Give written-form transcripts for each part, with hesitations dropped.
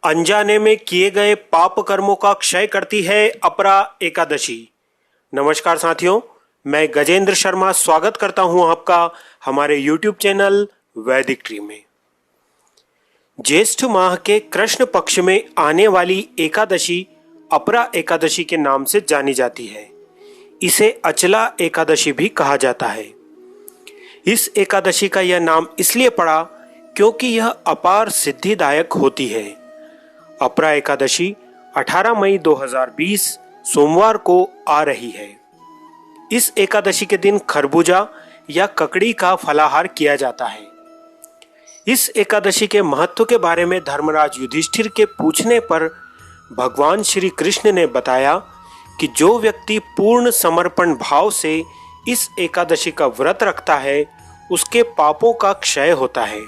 अनजाने में किए गए पाप कर्मों का क्षय करती है अपरा एकादशी। नमस्कार साथियों, मैं गजेंद्र शर्मा स्वागत करता हूं आपका हमारे YouTube चैनल वैदिक ट्री में। ज्येष्ठ माह के कृष्ण पक्ष में आने वाली एकादशी अपरा एकादशी के नाम से जानी जाती है। इसे अचला एकादशी भी कहा जाता है। इस एकादशी का यह नाम इसलिए पड़ा क्योंकि यह अपार सिद्धिदायक होती है। अपरा एकादशी 18 मई 2020 सोमवार को आ रही है। इस एकादशी के दिन खरबूजा या ककड़ी का फलाहार किया जाता है। इस एकादशी के महत्व के बारे में धर्मराज युधिष्ठिर के पूछने पर भगवान श्री कृष्ण ने बताया कि जो व्यक्ति पूर्ण समर्पण भाव से इस एकादशी का व्रत रखता है उसके पापों का क्षय होता है,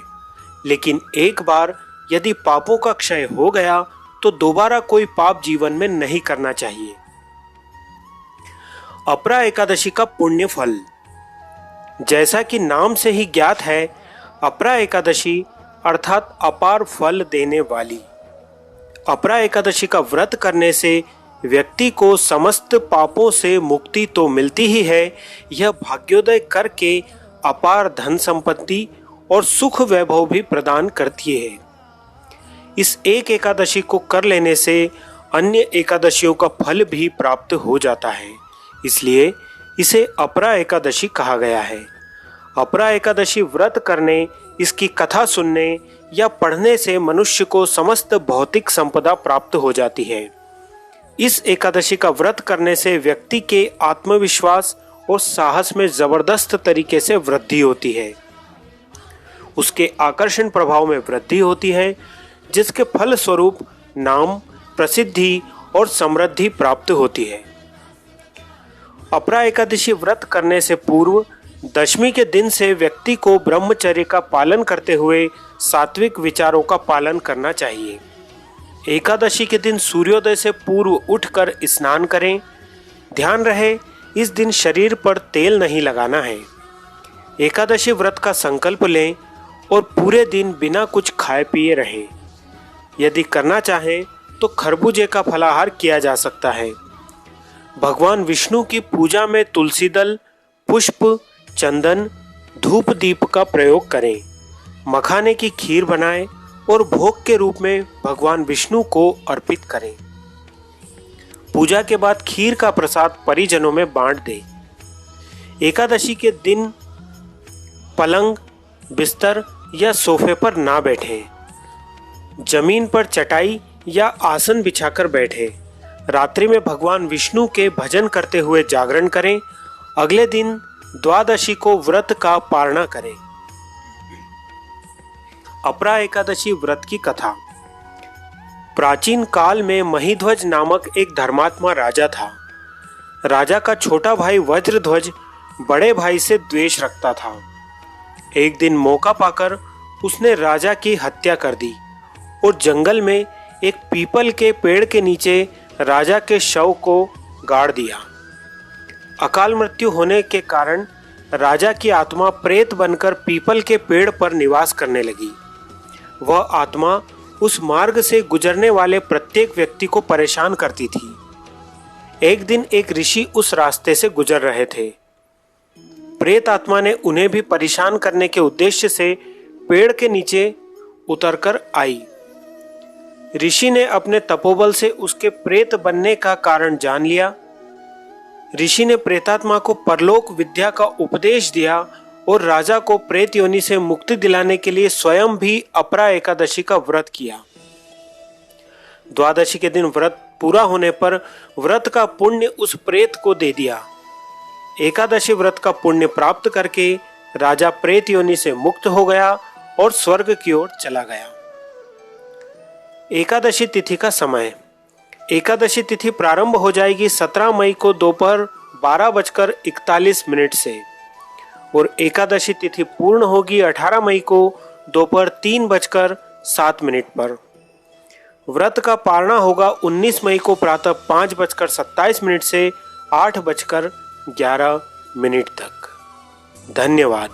लेकिन एक बार यदि पापों का क्षय हो गया तो दोबारा कोई पाप जीवन में नहीं करना चाहिए। अपरा एकादशी का पुण्य फल, जैसा कि नाम से ही ज्ञात है, अपरा एकादशी अर्थात अपार फल देने वाली। अपरा एकादशी का व्रत करने से व्यक्ति को समस्त पापों से मुक्ति तो मिलती ही है, यह भाग्योदय करके अपार धन संपत्ति और सुख वैभव भी प्रदान करती है। इस एक एकादशी को कर लेने से अन्य एकादशियों का फल भी प्राप्त हो जाता है, इसलिए इसे अपरा एकादशी कहा गया है। अपरा एकादशी व्रत करने, इसकी कथा सुनने या पढ़ने से मनुष्य को समस्त भौतिक संपदा प्राप्त हो जाती है। इस एकादशी का व्रत करने से व्यक्ति के आत्मविश्वास और साहस में जबरदस्त तरीके से वृद्धि होती है। उसके आकर्षण प्रभाव में वृद्धि होती है, जिसके फल स्वरूप नाम, प्रसिद्धि और समृद्धि प्राप्त होती है। अपरा एकादशी व्रत करने से पूर्व दशमी के दिन से व्यक्ति को ब्रह्मचर्य का पालन करते हुए सात्विक विचारों का पालन करना चाहिए। एकादशी के दिन सूर्योदय से पूर्व उठकर स्नान करें। ध्यान रहे, इस दिन शरीर पर तेल नहीं लगाना है। एकादशी व्रत का संकल्प लें और पूरे दिन बिना कुछ खाए पिए रहें। यदि करना चाहें तो खरबूजे का फलाहार किया जा सकता है। भगवान विष्णु की पूजा में तुलसी दल, पुष्प, चंदन, धूप दीप का प्रयोग करें। मखाने की खीर बनाएं और भोग के रूप में भगवान विष्णु को अर्पित करें। पूजा के बाद खीर का प्रसाद परिजनों में बांट दें। एकादशी के दिन पलंग, बिस्तर या सोफे पर ना बैठें। जमीन पर चटाई या आसन बिछाकर बैठें। रात्रि में भगवान विष्णु के भजन करते हुए जागरण करें। अगले दिन द्वादशी को व्रत का पारणा करें। अपरा एकादशी व्रत की कथा। प्राचीन काल में महिध्वज नामक एक धर्मात्मा राजा था। राजा का छोटा भाई वज्रध्वज बड़े भाई से द्वेष रखता था। एक दिन मौका पाकर उसने राजा की हत्या कर दी और जंगल में एक पीपल के पेड़ के नीचे राजा के शव को गाड़ दिया। अकाल मृत्यु होने के कारण राजा की आत्मा प्रेत बनकर पीपल के पेड़ पर निवास करने लगी। वह आत्मा उस मार्ग से गुजरने वाले प्रत्येक व्यक्ति को परेशान करती थी। एक दिन एक ऋषि उस रास्ते से गुजर रहे थे। प्रेत आत्मा ने उन्हें भी परेशान करने के उद्देश्य से पेड़ के नीचे उतरकर आई। ऋषि ने अपने तपोबल से उसके प्रेत बनने का कारण जान लिया। ऋषि ने प्रेतात्मा को परलोक विद्या का उपदेश दिया और राजा को प्रेत योनि से मुक्ति दिलाने के लिए स्वयं भी अपरा एकादशी का व्रत किया। द्वादशी के दिन व्रत पूरा होने पर व्रत का पुण्य उस प्रेत को दे दिया। एकादशी व्रत का पुण्य प्राप्त करके राजा प्रेत योनि से मुक्त हो गया और स्वर्ग की ओर चला गया। एकादशी तिथि का समय। एकादशी तिथि प्रारंभ हो जाएगी 17 मई को दोपहर 12:41 से और एकादशी तिथि पूर्ण होगी 18 मई को दोपहर 3:07 पर। व्रत का पारणा होगा 19 मई को प्रातः 5:27 से 8:11 तक। धन्यवाद।